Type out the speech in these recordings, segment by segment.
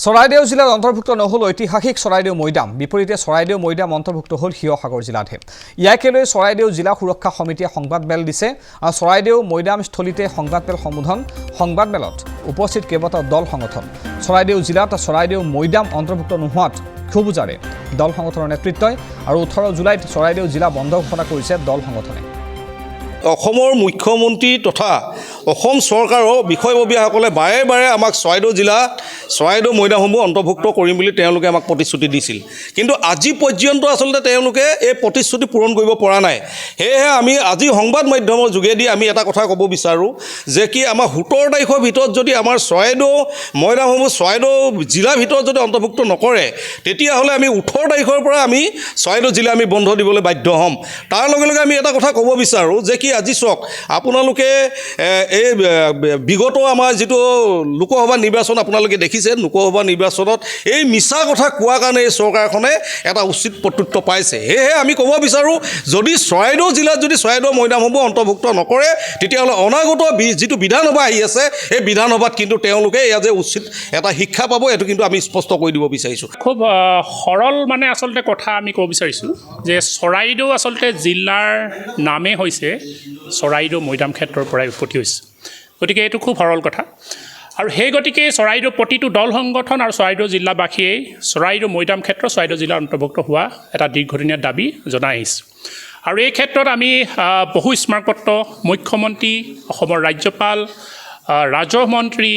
চৰাইদেউ জিলাত অন্তৰ্ভুক্ত নহল ঐতিহাসিক চৰাইদেউ মৈদাম বিপৰীতে চৰাইদেউ মৈদাম অন্তৰ্ভুক্ত হল শিৱসাগৰ জিলাতহে ইয়াকে লৈ চৰাইদেউ জিলা সুৰক্ষা সমিতিয়ে সংবাদমেল দিছে আৰু চৰাইদেউ মৈদাম স্থলীতে সংবাদমেল সম্বোধন সংবাদমেলত উপস্থিত কেইবাটাও দল সংগঠন চৰাইদেউ জিলাত চৰাইদেউ মৈদাম অন্তৰ্ভুক্ত নোহোৱাত ক্ষোভ জাৰে দল সংগঠনৰ নেতৃত্বই আৰু 18 জুলাইত চৰাইদেউ জিলা বন্ধ ঘোষণা কৰিছে দল সংগঠনে অসমৰ মুখ্যমন্ত্ৰী তথা অসম চৰকাৰৰ বিষয়ববীয়াসকলে বাৰে বাৰে আমাক চৰাইদেউ জিলা চৰাইদেউ মৈদামসমূহ অন্তৰ্ভুক্ত কৰিম বুলি তেওঁলোকে আমাক প্ৰতিশ্ৰুতি দিছিল কিন্তু আজি পৰ্যন্ত আচলতে তেওঁলোকে এই প্ৰতিশ্ৰুতি পূৰণ কৰিব পৰা নাই সেয়েহে আমি আজি সংবাদ মাধ্যমৰ যোগেদি আমি এটা কথা ক'ব বিচাৰোঁ যে কি আমাৰ 17 তাৰিখৰ ভিতৰত যদি আমাৰ চৰাইদেউ মৈদামসমূহ চৰাইদেউ জিলাৰ ভিতৰত যদি অন্তৰ্ভুক্ত নকৰে তেতিয়াহ'লে আমি 18 তাৰিখৰ পৰা আমি চৰাইদেউ জিলা আমি বন্ধ দিবলৈ বাধ্য হ'ম তাৰ লগে লগে আমি এটা কথা ক'ব বিচাৰোঁ যে কি আজি চাওক আপোনালোকে এই বিগত আমাৰ যেটো লোকসভা নিৰ্বাচন আপোনালোকে দেখিছে লোকসভা নিৰ্বাচনত এই মিছা কথা কোৱা কাৰণে এই চৰকাৰখনে এটা উচিত প্ৰত্যুত্তৰ পাইছে সেয়ে আমি ক'ব বিচাৰোঁ যদি চৰাইদেউ জিলাত যদি চৰাইদেউ মৈদামসমূহ অন্তৰ্ভুক্ত নকৰে তেতিয়াহ'লে অনাগত যেটো বিধানসভা আহি আছে এই বিধানসভাত কিন্তু তেওঁলোকে এয়া যে উচিত এটা শিক্ষা পাব এটো কিন্তু আমি স্পষ্ট কৰি দিব বিচাৰিছোঁ খুব সৰল মানে আসলতে কথা আমি ক'ব বিচাৰিছোঁ যে চৰাইদেউ আসলতে জিলাৰ নামে হৈছে চৰাইদেউ মৈদাম ক্ষেত্ৰৰ পৰাই উৎপত্তি হৈছে গতিকে এইটো খুব সৰল কথা আৰু সেই গতিকে চৰাইদেউ প্ৰতিটো দল সংগঠন আৰু চৰাইদেউ জিলাবাসীয়ে চৰাইদেউ মৈদাম ক্ষেত্ৰ চৰাইদেউ জিলাৰ অন্তৰ্ভুক্ত হোৱা এটা দীৰ্ঘদিনীয়া দাবী জনাই আহিছে আৰু এই ক্ষেত্ৰত আমি বহু স্মাৰকপত্ৰ মুখ্যমন্ত্ৰী অসমৰ ৰাজ্যপাল ৰাজহ মন্ত্ৰী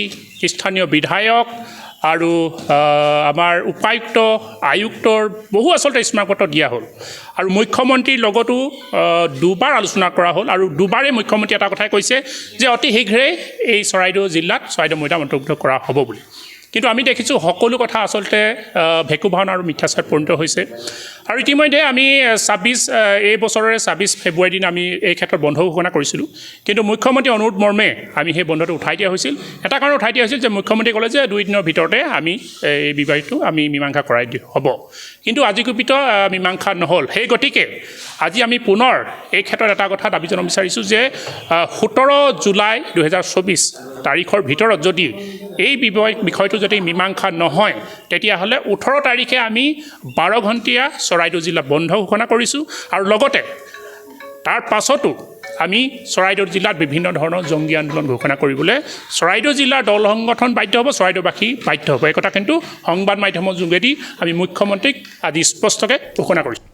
স্থানীয় বিধায়ক আৰু আমাৰ উপায়ুক্ত আয়ুক্তৰ বহু আসলতে স্মাৰকপত্ৰ দিয়া হ'ল আৰু মুখ্যমন্ত্ৰীৰ লগতো দুবাৰ আলোচনা কৰা হ'ল আৰু দুবাৰে মুখ্যমন্ত্ৰী এটা কথাই কৈছে যে অতি শীঘ্ৰেই এই চৰাইদেউ জিলাত চৰাইদেউ মৈদাম অন্তৰ্ভুক্ত কৰা হ'ব বুলি কিন্তু আমি দেখিছোঁ সকলো কথা আসলতে ভেকু ভাওনা আৰু মিথ্যাচাৰত পৰিণত হৈছে আৰু ইতিমধ্যে আমি 26 এই বছৰৰে 26 ফেব্ৰুৱাৰী দিনা আমি এই ক্ষেত্ৰত বন্ধ ঘোষণা কৰিছিলোঁ কিন্তু মুখ্যমন্ত্ৰী অনুৰোধ মৰ্মে আমি সেই বন্ধটো উঠাই দিয়া হৈছিল এটা কাৰণ উঠাই দিয়া হৈছিল যে মুখ্যমন্ত্ৰীয়ে ক'লে যে 2 দিনৰ ভিতৰতে আমি এই বিবাহটো আমি মীমাংসা কৰাই হ'ব কিন্তু আজিকোপিত মীমাংসা নহ'ল সেই গতিকে আজি আমি পুনৰ এই ক্ষেত্ৰত এটা কথা দাবী জনাব বিচাৰিছোঁ যে 17 জুলাই 2024 তাৰিখৰ ভিতৰত যদি এই বিষয়টো যদি মীমাংসা নহয় তেতিয়াহ'লে 18 তাৰিখে আমি 12 ঘণ্টীয়া চৰাইদেউ জিলা বন্ধ ঘোষণা কৰিছোঁ আৰু লগতে তাৰ পাছতো আমি চৰাইদেউ জিলাত বিভিন্ন ধৰণৰ জংগী আন্দোলন ঘোষণা কৰিবলৈ চৰাইদেউ জিলাৰ দল সংগঠন বাধ্য হ'ব চৰাইদেউবাসী বাধ্য হ'ব এই কথা কিন্তু সংবাদ মাধ্যমৰ যোগেদি আমি মুখ্যমন্ত্ৰীক আজি স্পষ্টকৈ ঘোষণা কৰিছোঁ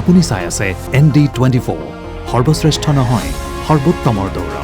আপুনি চাই আছে ND24 সৰ্বশ্ৰেষ্ঠ নহয় সৰ্বোত্তমৰ দৌৰ